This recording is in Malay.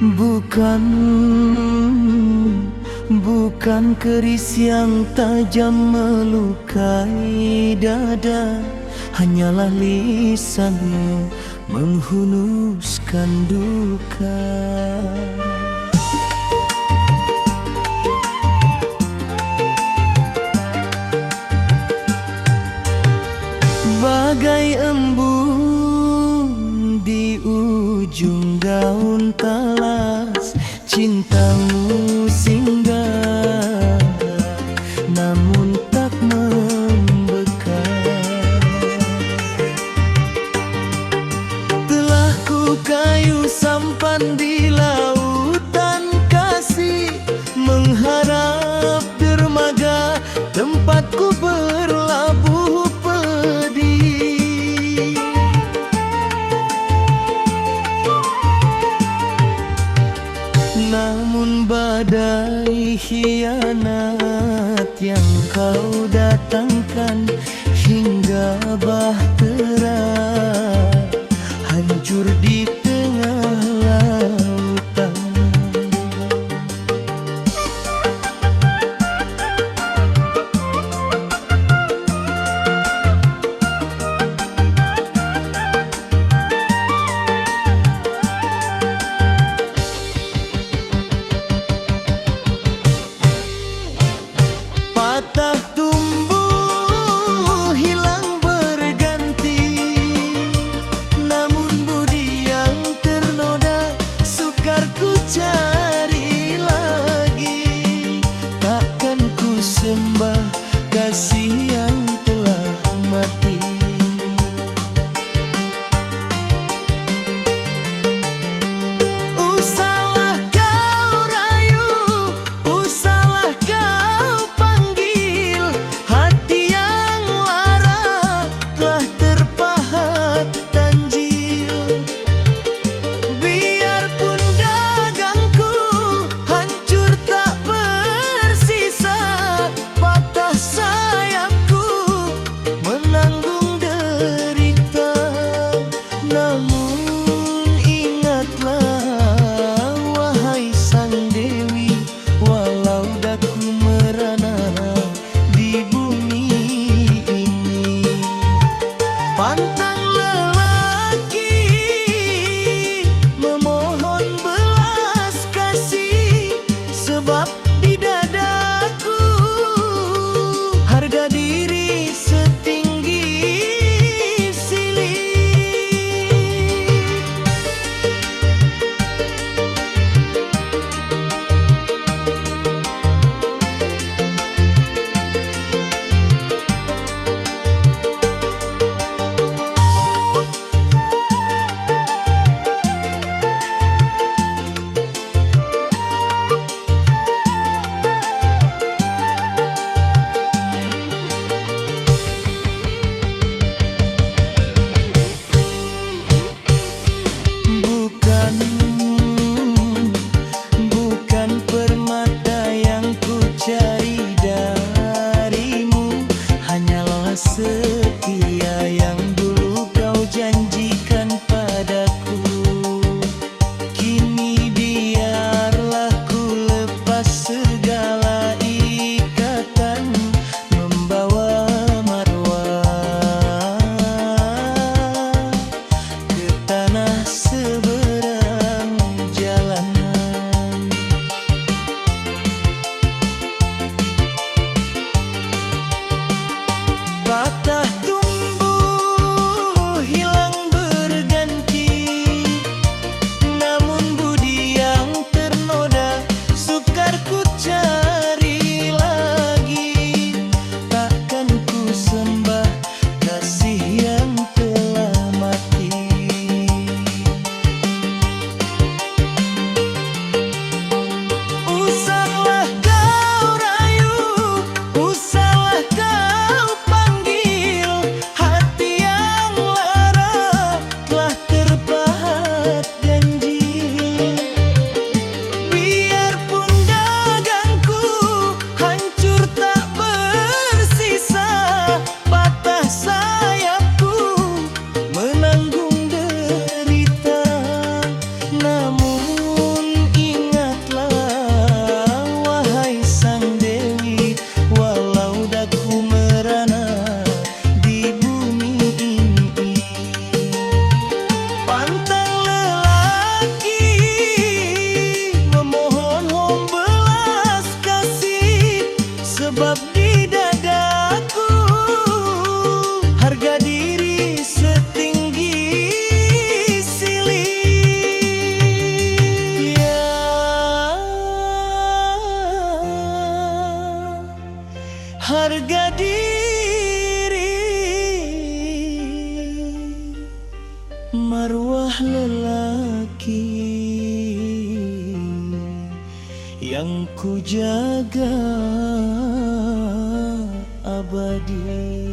Bukan, bukan keris yang tajam melukai dada, hanyalah lisanmu menghunuskan duka. Bagai embun di ujung daun talas, cintamu singgah namun tak membekas. Telah ku kayu sampan di lautan kasih, mengharap dermaga tempatku berlabuh pedih. Namun badai khianat yang kau datangkan hingga bahtera hancur di tengah lautan. Patah tumbuh hilang berganti, namun budi yang ternoda sukar ku cari lagi. Takkan ku sembah kasih yang telah mati. Usahlah kau rayu, usahlah kau panggil, hati yang lara telah terpahat tanjil. Biarpun dagangku hancur tak bersisa, patah sayapku menanggung derita. Namun ingatlah wahai sang dewi, walau daku merana di bumi ini, pantang lelaki memohon belas kasih, sebab di dadaku harga diri setinggi siling. Bukan, bukan permata yang ku cari darimu, hanyalah setia yang dulu kau janjikan padaku. Kini biarlah ku lepas segala ikatan, membawa marwah ke tanah seberang jalanan. Patah tumbuh hilang berganti, namun budi yang ternoda sukar ku cari lagi. Takkan ku sembah kasih yang telah mati. Usahlah kau rayu, usahlah kau panggil, hati yang lara telah terpahat ganjil. Biarpun dagangku hancur tak bersisa, patah sayapku menanggung derita. Namun sebuah lelaki yang ku jaga abadi.